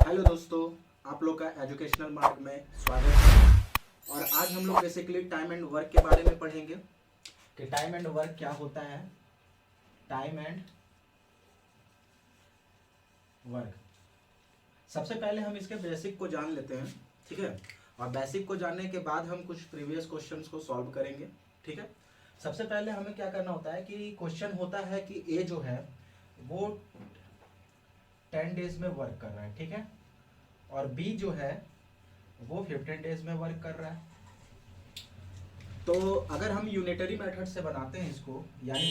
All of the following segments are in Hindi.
हेलो दोस्तों, आप लोग का एजुकेशनल मार्ग में स्वागत है। और आज हम लोग बेसिकली टाइम एंड वर्क के बारे में पढ़ेंगे कि टाइम एंड वर्क क्या होता है। टाइम एंड वर्क, सबसे पहले हम इसके बेसिक को जान लेते हैं, ठीक है। और बेसिक को जानने के बाद हम कुछ प्रीवियस क्वेश्चंस को सॉल्व करेंगे, ठीक है। सबसे पहले हमें क्या करना होता है कि क्वेश्चन होता है कि ए जो है वो 10 डेज में वर्क कर रहा है, ठीक है, और बी जो है वो 15 डेज में वर्क कर रहा है। तो अगर हम यूनिटरी मेथड से बनाते हैं इसको, यानी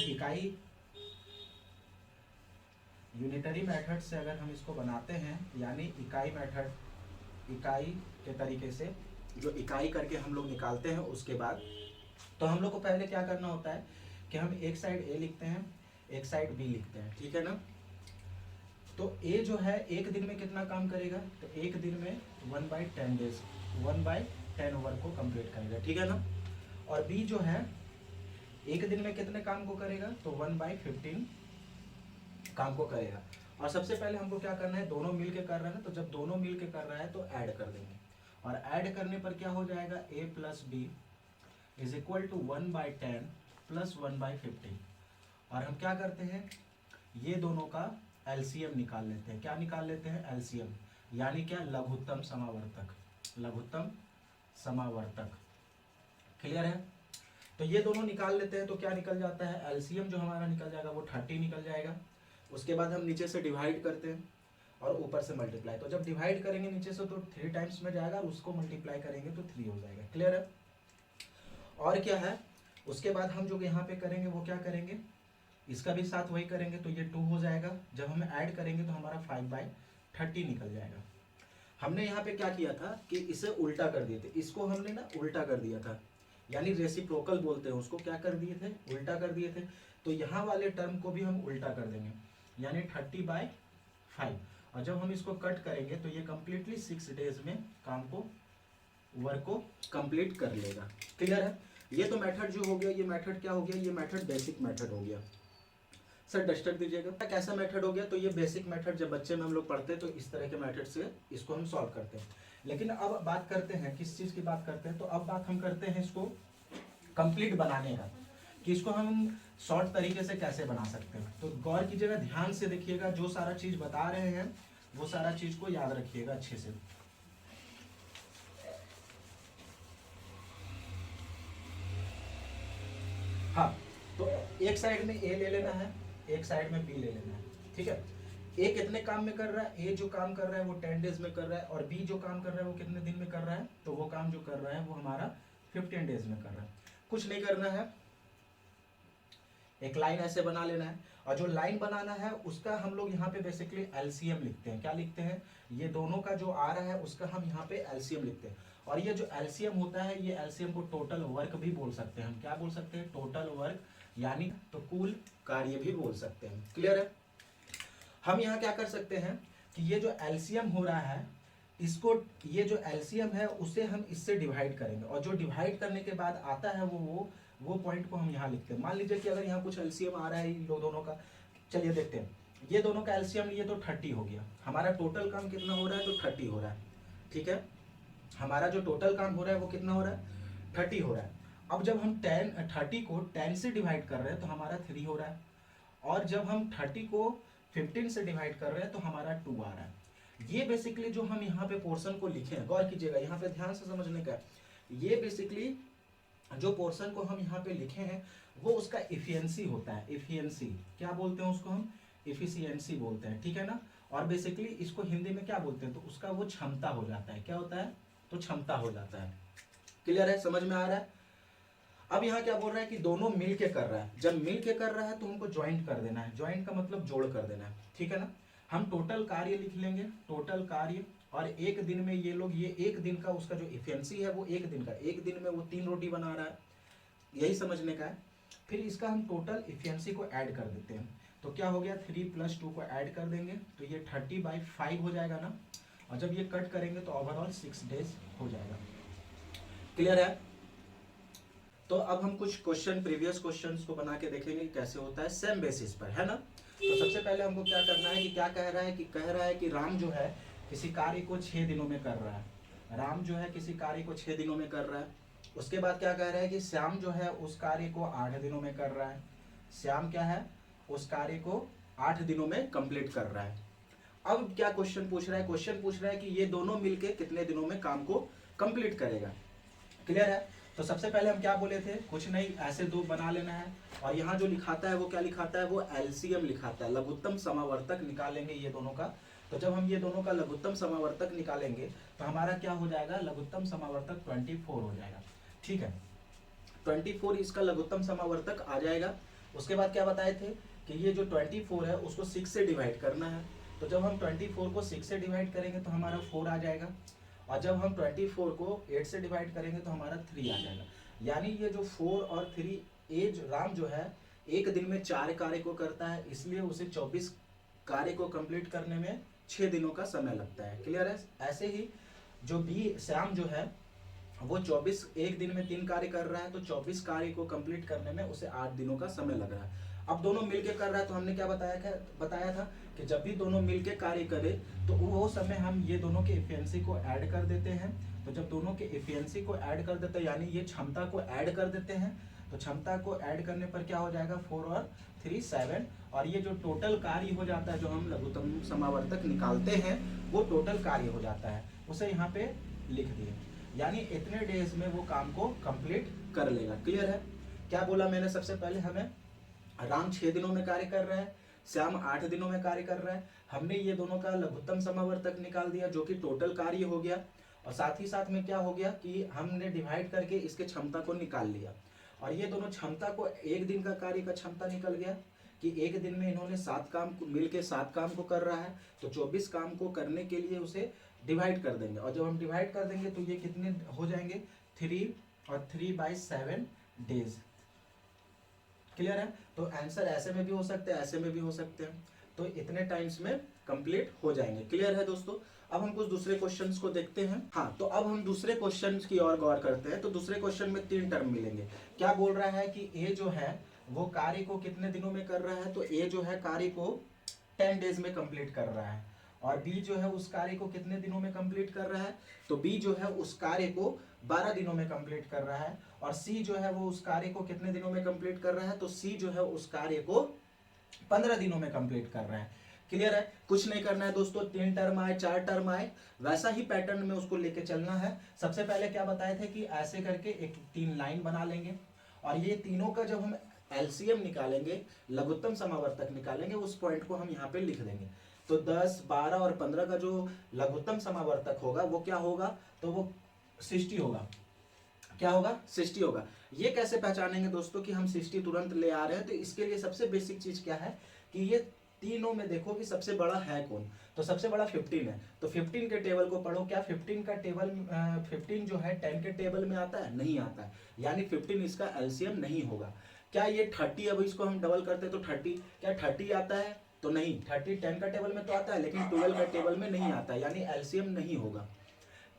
यूनिटरी मेथड से अगर हम इसको बनाते हैं, यानी इकाई मेथड, इकाई के तरीके से जो इकाई करके हम लोग निकालते हैं, उसके बाद तो हम लोग को पहले क्या करना होता है कि हम एक साइड ए लिखते हैं, एक साइड बी लिखते हैं, ठीक है ना। तो ए जो है एक दिन में कितना काम करेगा, तो एक दिन में 1/10 डेज 1/10 वर्क को कंप्लीट करेगा, ठीक है ना। और बी जो है एक दिन में कितने काम को करेगा, तो 1/15 काम को करेगा। और सबसे पहले हमको क्या करना है, दोनों मिल के कर रहा है ना, तो जब दोनों मिल के कर रहा है तो ऐड कर देंगे। और ऐड करने पर क्या हो जाएगा, a plus B is equal to 1/10 plus 1/15। और हम क्या करते हैं, ये दोनों का एलसीएम निकाल लेते हैं। क्या निकाल लेते हैं, एलसीएम, यानी क्या, लघुत्तम समावर्तक, लघुत्तम समावर्तक। क्लियर है। तो ये दोनों निकाल लेते हैं तो क्या निकल जाता है, एलसीएम जो हमारा निकल जाएगा वो 30 निकल जाएगा। उसके बाद हम नीचे से डिवाइड करते हैं और ऊपर से मल्टीप्लाई। तो जब डिवाइड करेंगे नीचे से तो 3 टाइम्स में जाएगा, और उसको मल्टीप्लाई करेंगे तो 3 हो जाएगा। क्लियर है। और क्या है, उसके बाद हम जो यहाँ पे करेंगे वो क्या करेंगे, इसका भी साथ वही करेंगे, तो ये 2 हो जाएगा। जब हम ऐड करेंगे तो हमारा 5/30 निकल जाएगा। हमने यहाँ पे क्या किया था कि इसे उल्टा कर दिए थे, इसको हमने ना उल्टा कर दिया था, यानी रेसिप्रोकल बोलते हैं उसको, क्या कर दिए थे, उल्टा कर दिए थे। तो यहाँ वाले टर्म को भी हम उल्टा कर देंगे, यानी 30/5। और जब हम इसको कट करेंगे तो ये कंप्लीटली 6 डेज में काम को, वर्क को कंप्लीट कर लेगा। क्लियर है। ये तो मेथड जो हो गया, ये मेथड क्या हो गया, ये मेथड बेसिक मेथड हो गया। सर डस्टर दीजिएगा, कैसा मेथड हो गया, तो ये बेसिक मेथड जब बच्चे में हम लोग पढ़ते हैं तो इस तरह के मेथड से इसको हम सॉल्व करते हैं। लेकिन अब बात करते हैं किस चीज की बात करते हैं, तो अब बात हम करते हैं इसको कंप्लीट बनाने का, कि इसको हम शॉर्ट तरीके से कैसे बना सकते हैं। तो गौर कीजिएगा, ध्यान से देखिएगा, जो सारा चीज बता रहे हैं वो सारा चीज को याद रखिएगा अच्छे से। हाँ, तो एक साइड में ए ले लेना है, एक साइड में बी ले लेना है, ठीक है। ए कितने काम में कर रहा है, ए जो काम कर रहा है वो 10 डेज में कर रहा है, और बी जो काम कर रहा है वो कितने दिन में कर रहा है, तो वो काम जो कर रहा है वो हमारा 15 डेज में कर रहा है। कुछ नहीं करना है, एक लाइन ऐसे बना लेना है, और जो लाइन बनाना है उसका हम लोग यहाँ पे बेसिकली एलसीएम लिखते हैं। क्या लिखते हैं, ये दोनों का जो आ रहा है उसका हम यहाँ पे एलसीएम लिखते हैं। और ये जो एलसीएम होता है, ये एलसीएम को टोटल वर्क भी बोल सकते हैं हम। क्या बोल सकते हैं, टोटल वर्क, यानी तो कुल कार्य भी बोल सकते हैं। क्लियर है। हम यहाँ क्या कर सकते हैं कि ये जो एलसीएम हो रहा है, इसको, ये जो एलसीएम है उसे हम इससे डिवाइड करेंगे, और जो डिवाइड करने के बाद आता है वो पॉइंट को हम यहाँ लिखते हैं। मान लीजिए कि अगर यहाँ कुछ एलसीएम आ रहा है इन दोनों का, चलिए देखते हैं, ये दोनों का एलसीएम लिए तो 30 हो गया। हमारा टोटल काम कितना हो रहा है, तो 30 हो रहा है, ठीक है। हमारा जो टोटल काम हो रहा है वो कितना हो रहा है, 30 हो रहा है। अब जब हम 30 को 10 से डिवाइड कर रहे हैं तो हमारा 3 हो रहा है, और जब हम 30 को 15 से डिवाइड कर रहे हैं तो हमारा 2 आ रहा है। ये बेसिकली जो हम यहाँ पे पोर्शन को लिखे हैं, गौर कीजिएगा, यहाँ पे ध्यान से समझने का, ये बेसिकली जो पोर्शन को हम यहाँ पे लिखे हैं वो उसका इफिशिएंसी होता है। इफिशिएंसी क्या बोलते हैं उसको, हम इफिशिएंसी बोलते हैं, ठीक है ना। और बेसिकली इसको हिंदी में क्या बोलते हैं, तो उसका वो क्षमता हो जाता है। क्या होता है, तो क्षमता हो जाता है। क्लियर है, समझ में आ रहा है। अब यहाँ क्या बोल रहा है कि दोनों मिल के कर रहा है। जब मिल के कर रहा है तो हमको ज्वाइंट कर देना है। ज्वाइंट का मतलब जोड़ कर देना है, ठीक है ना। हम टोटल कार्य लिख लेंगे, टोटल कार्य, और एक दिन में ये लोग, ये एक दिन का उसका जो इफिशिएंसी है वो एक दिन का, एक दिन में वो 3 रोटी बना रहा है, यही समझने का है। फिर इसका हम टोटल इफिशिएंसी को ऐड कर देते हैं, तो क्या हो गया, 3 + 2 को ऐड कर देंगे तो ये 30/5 हो जाएगा ना। और जब ये कट करेंगे तो ओवरऑल 6 डेज हो जाएगा। क्लियर है। तो अब हम कुछ क्वेश्चन, प्रीवियस क्वेश्चंस को बना के देखेंगे कैसे होता है, सेम बेसिस पर, है ना। तो सबसे पहले हमको क्या करना है कि क्या कह रहा है कि राम जो है किसी कार्य को 6 दिनों में कर रहा है। राम जो है किसी कार्य को 6 दिनों में कर रहा है। उसके बाद क्या कह रहा है कि श्याम जो है उस कार्य को 8 दिनों में कर रहा है। श्याम क्या है, उस कार्य को 8 दिनों में कंप्लीट कर रहा है। अब क्या क्वेश्चन पूछ रहा है, क्वेश्चन पूछ रहा है कि ये दोनों मिलके कितने दिनों में काम को कंप्लीट करेगा। क्लियर है। तो सबसे पहले हम क्या बोले थे, कुछ नहीं, ऐसे दो बना लेना है। और यहाँ जो लिखाता है वो क्या लिखाता है, वो एलसीएम लिखाता है, लघुत्तम समावर्तक निकालेंगे ये दोनों का। तो जब हम ये दोनों का लघुत्तम समावर्तक निकालेंगे तो हमारा क्या हो जाएगा, लघुत्तम समावर्तक 24 हो जाएगा। ठीक है, 24 इसका लघुत्तम समावर्तक आ जाएगा। उसके बाद क्या बताए थे कि ये जो 24 है उसको 6 से डिवाइड करना है। तो जब हम 24 को 6 से डिवाइड करेंगे तो हमारा 4 आ जाएगा। और जब हम 24 को 8 से डिवाइड करेंगे तो हमारा 3 आ जाएगा। यानी ये जो 4 और 3, एज राम जो है एक दिन में 4 कार्य को करता है, इसलिए उसे 24 कार्य को कंप्लीट करने में 6 दिनों का समय लगता है। क्लियर है। ऐसे ही जो बी श्याम जो है वो 24 एक दिन में 3 कार्य कर रहा है, तो 24 कार्य को कंप्लीट करने में उसे 8 दिनों का समय लग रहा है। अब दोनों मिलके कर रहा है, तो हमने क्या बताया था कि जब भी दोनों मिलके कार्य करे तो वो समय हम ये दोनों के एफिशिएंसी को ऐड कर देते हैं। तो जब दोनों के एफिशिएंसी को ऐड कर देते हैं, यानी ये क्षमता को ऐड कर देते हैं, तो क्षमता को ऐड करने पर क्या हो जाएगा, 4 और 3 7। और ये जो टोटल कार्य हो जाता है, जो हम लघुत्तम समावर्तक निकालते हैं, वो टोटल कार्य हो जाता है, उसे यहाँ पे लिख दिए। यानी इतने डेज में वो काम को कंप्लीट कर लेगा। क्लियर है। क्या बोला मैंने, सबसे पहले हमें राम 6 दिनों में कार्य कर रहा है, श्याम 8 दिनों में कार्य कर रहा है। हमने ये दोनों का लघुत्तम समावर्तक निकाल दिया जो कि टोटल कार्य हो गया। और साथ ही साथ में क्या हो गया कि हमने डिवाइड करके इसके क्षमता को निकाल लिया। और ये दोनों क्षमता को, एक दिन का कार्य का क्षमता निकल गया कि एक दिन में इन्होंने 7 काम मिलके 7 काम को कर रहा है, तो 24 काम को करने के लिए उसे डिवाइड कर देंगे। और जब हम डिवाइड कर देंगे तो ये कितने हो जाएंगे, 3 और 3/7 डेज। क्लियर है। तो आंसर ऐसे में भी हो सकते हैं, ऐसे में भी हो सकते हैं, तो इतने टाइम्स में कंप्लीट हो जाएंगे। क्लियर है दोस्तों। अब हम कुछ दूसरे क्वेश्चंस को देखते हैं। हाँ, तो अब हम दूसरे क्वेश्चंस की ओर गौर करते हैं। तो दूसरे क्वेश्चन में 3 टर्म मिलेंगे। क्या बोल रहा है कि ए जो है वो कार्य को कितने दिनों में कर रहा है, तो ए जो है कार्य को 10 डेज में कंप्लीट कर रहा है। और बी जो है उस कार्य को कितने दिनों में कंप्लीट कर रहा है, तो बी जो है उस कार्य को 12 दिनों में कंप्लीट कर रहा है। और सी जो है वो उस कार्य को कितने दिनों में कंप्लीट कर रहा है, तो सी जो है उस कार्य को 15 दिनों में कंप्लीट कर रहा है। क्लियर है। कुछ नहीं करना है दोस्तों, 3 टर्म आए 4 टर्म आए, वैसा ही पैटर्न में उसको लेके चलना है। सबसे पहले क्या बताए थे कि ऐसे करके एक 3 लाइन बना लेंगे। और ये तीनों का जब हम एलसीएम निकालेंगे, लघुत्तम समावर्तक निकालेंगे, उस पॉइंट को हम यहाँ पे लिख देंगे। तो 10, 12 और 15 का जो लघुत्तम समावर्तक होगा वो क्या होगा, तो वो 60 होगा। क्या होगा, 60 होगा। ये कैसे पहचानेंगे दोस्तों कि हम 60 तुरंत ले आ रहे हैं, तो इसके लिए सबसे बेसिक चीज क्या है कि ये तीनों में देखो कि सबसे बड़ा है कौन, तो सबसे बड़ा 15 है। तो 15 के टेबल को पढ़ो। क्या 15 का टेबल 15 जो है 10 के टेबल में आता है, नहीं आता है, यानी 15 इसका एलसीएम नहीं होगा। क्या ये 30, अब इसको हम डबल करते हैं तो 30, क्या 30 आता है, तो नहीं, 30 10 का टेबल में तो आता है लेकिन 12 का टेबल में नहीं आता है, यानी एलसीएम नहीं होगा।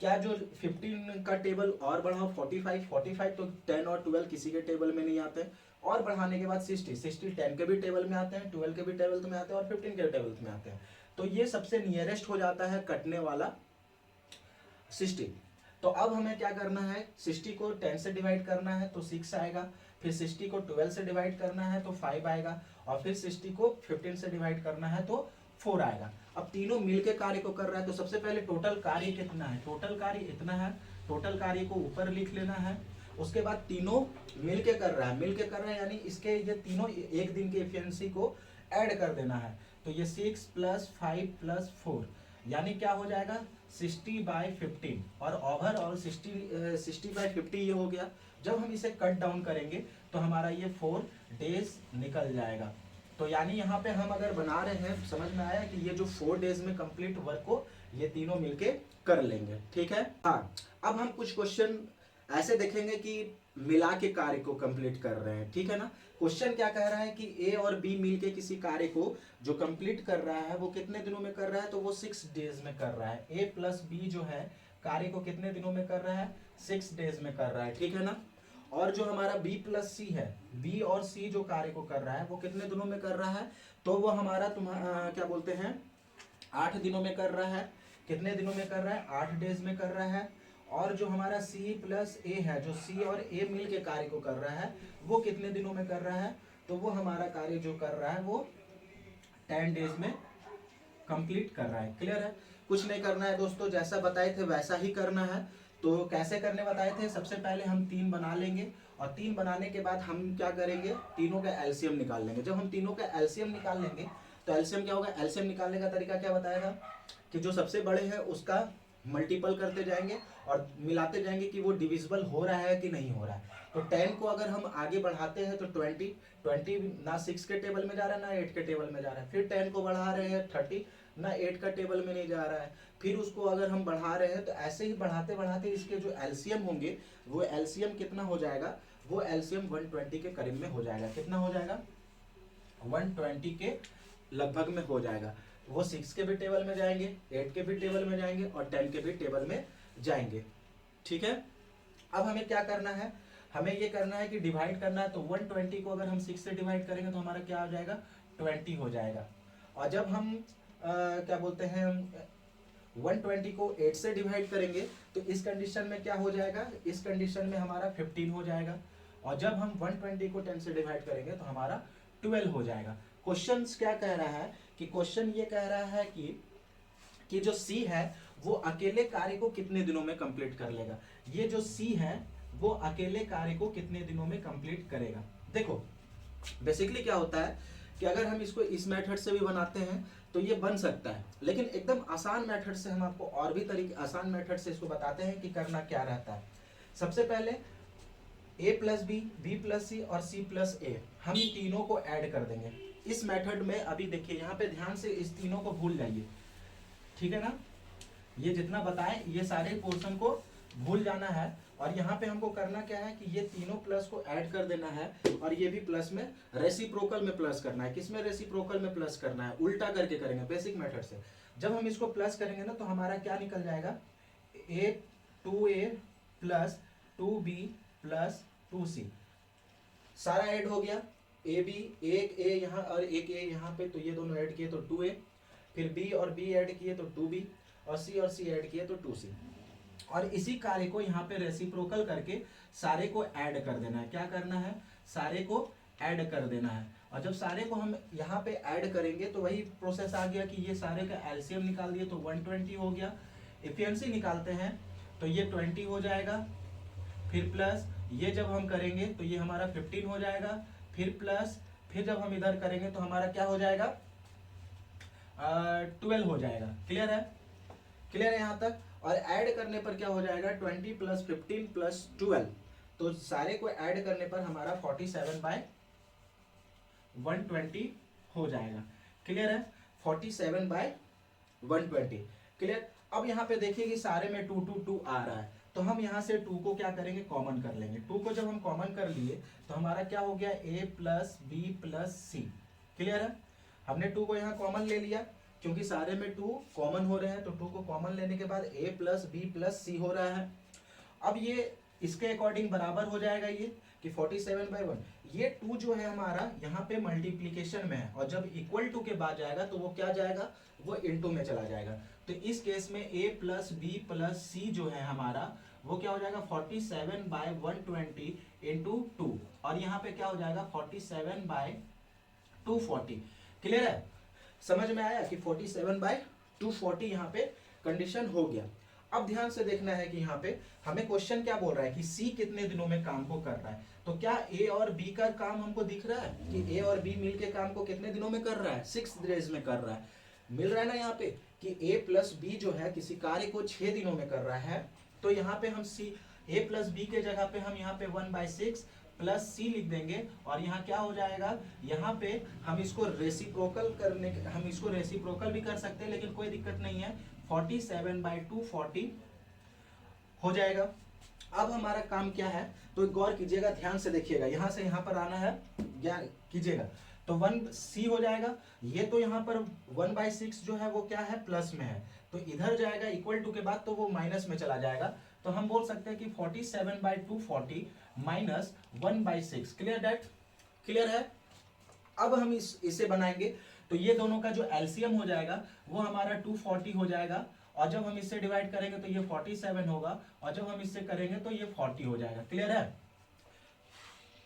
क्या जो 15 का टेबल और बढ़ाओ 45, तो 10 और 12 किसी के टेबल में नहीं आते, और बढ़ाने के बाद 60 10 के भी टेबल में आते हैं, 12 के भी टेबल में आते हैं और 15 के टेबल में आते हैं। तो ये सबसे नियरेस्ट हो जाता है कटने वाला 60। तो अब हमें क्या करना है, 60 को 10 से डिवाइड करना है तो 6 आएगा, फिर 60 को 12 से डिवाइड करना है तो 5 आएगा, और फिर 60 को 15 से डिवाइड करना है तो 4 आएगा। अब तीनों मिलके कार्य को कर रहा है, तो सबसे पहले टोटल कार्य कितना है, टोटल कार्य इतना है, टोटल कार्य को ऊपर लिख लेना है। उसके बाद तीनों मिलके कर रहा है, यानी इसके ये तीनों एक दिन की एफिशिएंसी को ऐड कर देना है। तो ये 6 + 5 + 4 यानी क्या हो जाएगा, 60/15, और ओवरऑल 60/50 ये हो गया। जब हम इसे कट डाउन करेंगे तो हमारा ये 4 डेज निकल जाएगा। तो यानी यहाँ पे हम अगर बना रहे हैं, समझ में आया कि ये जो 4 डेज में कंप्लीट वर्क को ये तीनों मिलके कर लेंगे। ठीक है। हाँ, अब हम कुछ क्वेश्चन ऐसे देखेंगे कि मिला के कार्य को कंप्लीट कर रहे हैं। ठीक है ना। क्वेश्चन क्या कह रहा है कि ए और बी मिलके किसी कार्य को जो कंप्लीट कर रहा है वो कितने दिनों में कर रहा है, तो वो 6 डेज में कर रहा है। ए + बी जो है कार्य को कितने दिनों में कर रहा है, 6 डेज में कर रहा है। ठीक है ना। और जो हमारा बी + सी है, बी और सी जो कार्य को कर रहा है वो कितने दिनों में कर रहा है, तो वो हमारा क्या बोलते हैं 8 दिनों में कर रहा है। कितने दिनों में कर रहा है, 8 डेज में कर रहा है। और जो हमारा C प्लस A है, जो C और A मिल के कार्य को कर रहा है, वो कितने दिनों में कर रहा है, तो वो हमारा कार्य जो कर रहा है वो 10 डेज में कंप्लीट कर रहा है। क्लियर है? कुछ नहीं करना है दोस्तों, जैसा बताए थे वैसा ही करना है। तो कैसे करने बताए थे, सबसे पहले हम 3 बना लेंगे और 3 बनाने के बाद हम क्या करेंगे, तीनों का एलसीएम निकाल लेंगे। जब हम तीनों का एलसीएम निकाल लेंगे तो एलसीएम क्या होगा, एलसीएम निकालने का तरीका क्या बताया था कि जो सबसे बड़े हैं उसका मल्टीपल करते जाएंगे और मिलाते जाएंगे कि वो डिविजिबल हो रहा है कि नहीं हो रहा है। तो 10 को अगर हम आगे बढ़ाते हैं तो 20 ना 6 के टेबल में जा रहा है ना 8 के टेबल में जा रहा है। फिर 10 को बढ़ा रहे हैं 30, ना 8 का टेबल में नहीं जा रहा है। फिर उसको अगर हम बढ़ा रहे हैं तो ऐसे ही बढ़ाते बढ़ाते इसके जो एलसीएम होंगे वो एलसीएम कितना हो जाएगा, वो एलसीएम 120 के करीब में हो जाएगा। कितना हो जाएगा, 120 के लगभग में हो जाएगा। वो 6 के भी टेबल में जाएंगे, 8 के भी टेबल में जाएंगे और 10 के भी टेबल में जाएंगे। ठीक है, अब हमें क्या करना है, हमें ये करना है कि डिवाइड करना है। तो 120 को अगर हम 6 से डिवाइड करेंगे तो हमारा क्या हो जाएगा, 20 हो जाएगा। और जब हम क्या बोलते हैं 120 को 8 से डिवाइड करेंगे तो इस कंडीशन में क्या हो जाएगा, इस कंडीशन में हमारा 15 हो जाएगा। और जब हम 120 को 10 से डिवाइड करेंगे तो हमारा 12 हो जाएगा। क्वेश्चन क्या कह रहा है कि क्वेश्चन ये कह रहा है कि जो C है वो अकेले कार्य को कितने दिनों में कंप्लीट कर लेगा। ये जो C है वो अकेले कार्य को कितने दिनों में कंप्लीट करेगा। देखो बेसिकली क्या होता है कि अगर हम इसको इस मेथड से भी बनाते हैं तो ये बन सकता है, लेकिन एकदम आसान मेथड से हम आपको और भी तरीके आसान मेथड से इसको बताते हैं कि करना क्या रहता है। सबसे पहले a plus B, B plus C और c प्लस ए, हम तीनों को ऐड कर देंगे इस मेथड में। अभी देखिए यहाँ पे ध्यान से इस तीनों को भूल जाइए, ठीक है ना, ये जितना बताएं ये सारे पोर्शन को भूल जाना है। और यहाँ पे हमको करना क्या है कि ये तीनों प्लस को ऐड कर देना है और ये भी प्लस में रेसिप्रोकल में प्लस करना है। किसमें रेसिप्रोकल में प्लस करना है, उल्टा करके करेंगे बेसिक मेथड से। जब हम इसको प्लस करेंगे ना तो हमारा क्या निकल जाएगा, a 2a plus 2b plus 2c, सारा ऐड हो गया। ए बी, एक a यहाँ और एक a यहाँ पे, तो ये दोनों ऐड किए तो 2a, फिर b और b ऐड किए तो 2b और c ऐड किए तो 2c। और इसी कार्य को यहाँ पे रेसिप्रोकल करके सारे को ऐड कर देना है। क्या करना है, सारे को ऐड कर देना है। और जब सारे को हम यहाँ पे ऐड करेंगे तो वही प्रोसेस आ गया कि ये सारे का एलसीएम निकाल दिए तो 120 हो गया। एफिशिएंसी निकालते हैं तो ये 20 हो जाएगा, फिर प्लस ये जब हम करेंगे तो ये हमारा 15 हो जाएगा, फिर प्लस फिर जब हम इधर करेंगे तो हमारा क्या हो जाएगा, 12 हो जाएगा। क्लियर है, क्लियर है यहाँ तक। और ऐड करने पर क्या हो जाएगा, 20 प्लस 15 प्लस 12, तो सारे को ऐड करने पर हमारा 47/120 हो जाएगा। क्लियर है, 47/120। क्लियर। अब यहाँ पे देखिए कि सारे में 2 2 2 आ रहा है, तो हम यहाँ से 2 को क्या करेंगे, कॉमन कर लेंगे। 2 को जब हम कॉमन कर लिए तो हमारा क्या हो गया, a plus B plus C. Clear है, हमने 2 को यहाँ कॉमन ले लिया क्योंकि सारे में 2 कॉमन हो रहे हैं, तो 2 को कॉमन लेने के बाद a प्लस बी प्लस सी हो रहा है। अब ये इसके अकॉर्डिंग बराबर हो जाएगा ये कि 47/1। ये 2 जो है हमारा यहाँ पे मल्टीप्लीकेशन में है और जब इक्वल टू के बाद जाएगा तो वो क्या जाएगा, वो इनटू में चला जाएगा। तो इस केस में a प्लस बी प्लस सी जो है हमारा वो क्या हो जाएगा, 47/120 इंटू 2, और यहाँ पे क्या हो जाएगा 47/240। क्लियर है, समझ में आया कि 47/240 यहाँ पे कंडीशन हो गया। अब ध्यान से देखना है कि यहाँ पे हमें क्वेश्चन क्या बोल रहा है कि C कितने दिनों में काम को कर रहा है। तो क्या A और B का काम हमको दिख रहा है कि A और B मिलके काम को कितने दिनों में कर रहा है, 6 डेज में कर रहा है। मिल रहा है ना यहाँ पे कि A प्लस B जो है किसी कार्य को 6 दिनों में कर रहा है। तो यहाँ पे हम A प्लस B के जगह पे हम यहाँ पे 1/6 प्लस C लिख देंगे और यहाँ क्या हो जाएगा, यहाँ पे हम इसको रेसिप्रोकल करने, हम इसको रेसिप्रोकल भी कर सकते हैं लेकिन कोई दिक्कत नहीं है, 47/240 हो जाएगा। अब हमारा काम क्या है, तो गौर कीजिएगा, ध्यान से देखिएगा, यहाँ से यहाँ पर आना है, ज्ञान कीजिएगा। तो 1C हो जाएगा, ये तो यहाँ पर 1/6 जो है वो क्या है, प्लस में है, तो इधर जाएगा इक्वल टू के बाद तो वो माइनस में चला जाएगा। तो हम बोल सकते हैं कि 47/240 माइनस 1/6। क्लियर डैट, क्लियर है। अब हम इसे बनाएंगे तो ये दोनों का जो एलसीएम हो जाएगा वो हमारा 240 हो जाएगा और जब हम इससे डिवाइड करेंगे तो ये 47 होगा, और जब हम इससे करेंगे तो ये 40 हो जाएगा। क्लियर है?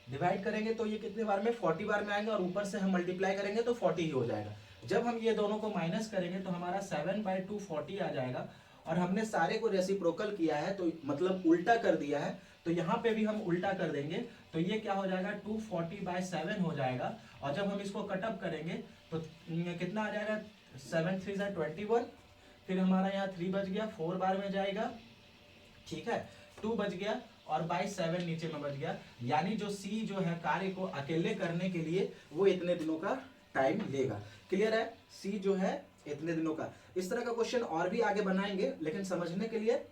डिवाइड करेंगे तो ये कितने बार में, 40 बार में आएंगे, और ऊपर से हम मल्टीप्लाई करेंगे तो 40 ही हो जाएगा। जब हम ये दोनों को माइनस करेंगे तो हमारा 7/2 40 आ जाएगा, और हमने सारे को रेसिप्रोकल किया है तो मतलब उल्टा कर दिया है, तो यहाँ पे भी हम उल्टा कर देंगे, तो ये क्या हो जाएगा 240/7 हो जाएगा। और जब हम इसको कटअप करेंगे तो कितना आ जाएगा, 7 3 21, फिर हमारा यहाँ 3 बच गया, 4 बार में जाएगा, ठीक है, 2 बच गया, और बाई 7 नीचे में बच गया। यानी जो सी जो है कार्य को अकेले करने के लिए वो इतने दिनों का टाइम लेगा। क्लियर है? सी जो है इतने दिनों का। इस तरह का क्वेश्चन और भी आगे बनाएंगे, लेकिन समझने के लिए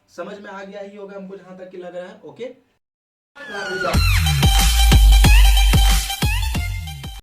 समझ में आ गया ही होगा हमको जहां तक कि लग रहा है। ओके।